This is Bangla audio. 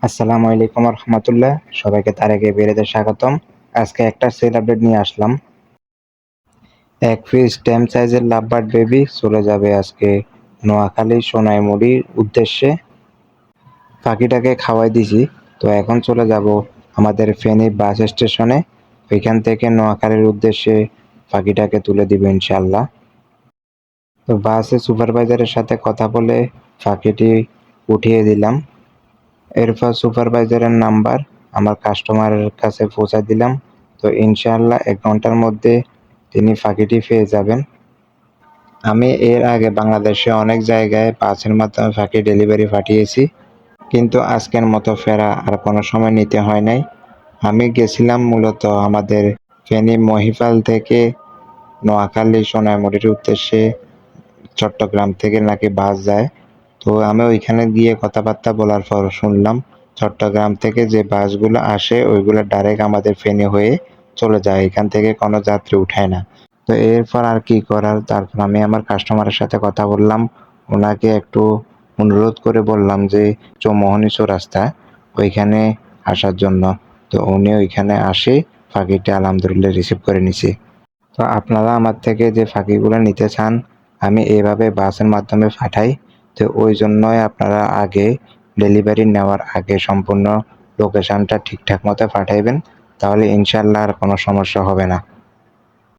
আসসালামু আলাইকুম রহমতুল্লাহ। সবাইকে তারেকে বেড়েতে স্বাগতম। আজকে একটা সেল আপডেট নিয়ে আসলাম। এক পিস স্ট্যাম্প সাইজের লাভবার্ড বেবি চলে যাবে আজকে নোয়াখালী সোনাইমুড়ির উদ্দেশ্যে। পাখিটাকে খাওয়াই দিছি, তো এখন চলে যাব আমাদের ফেনী বাস স্টেশনে। ওইখান থেকে নোয়াখালীর উদ্দেশ্যে পাখিটাকে তুলে দিব ইনশাল্লাহ। তো বাসে সুপারভাইজারের সাথে কথা বলে পাখিটি উঠিয়ে দিলাম। এরপর সুপারভাইজারের নাম্বার আমার কাস্টমারের কাছে পৌঁছে দিলাম। তো ইনশাআল্লাহ 1 ঘন্টার মধ্যে তিনি পাখিটি পেয়ে যাবেন। আমি এর আগে বাংলাদেশে অনেক জায়গায় বাসের মাধ্যমে পাখি ডেলিভারি পাঠিয়েছি, কিন্তু আজকের মতো ফেরা আর কোনো সময় নিতে হয় নাই। আমি গেছিলাম মূলত আমাদের ফেনী মহিপাল থেকে নোয়াখালী সোনাইমুড়ির উদ্দেশ্যে। চট্টগ্রাম থেকে নাকি বাস যায়, তো আমি ওইখানে গিয়ে কথাবার্তা বলার পর শুনলাম চট্টগ্রাম থেকে যে বাসগুলো আসে ওইগুলো ডাইরেক্ট আমাদের ফেনী হয়ে চলে যায়, এখান থেকে কোনো যাত্রী উঠায় না। তো এরপর আর কি করার, তারপর আমি আমার কাস্টমারের সাথে কথা বললাম, ওনাকে একটু অনুরোধ করে বললাম যে চৌমোহনী চৌরাস্তা ওইখানে আসার জন্য। তো উনি ওইখানে আসে পাখিটা আলহামদুলিল্লাহ রিসিভ করে নিছে। তো আপনারা আমার থেকে যে পাখিগুলো নিতে চান আমি এইভাবে বাসের মাধ্যমে পাঠাই। তো ওই জন্যই আপনারা আগে ডেলিভারি নেওয়ার আগে সম্পূর্ণ লোকেশনটা ঠিকঠাক মতো পাঠাইবেন, তাহলে ইনশাল্লাহ আর কোনো সমস্যা হবে না।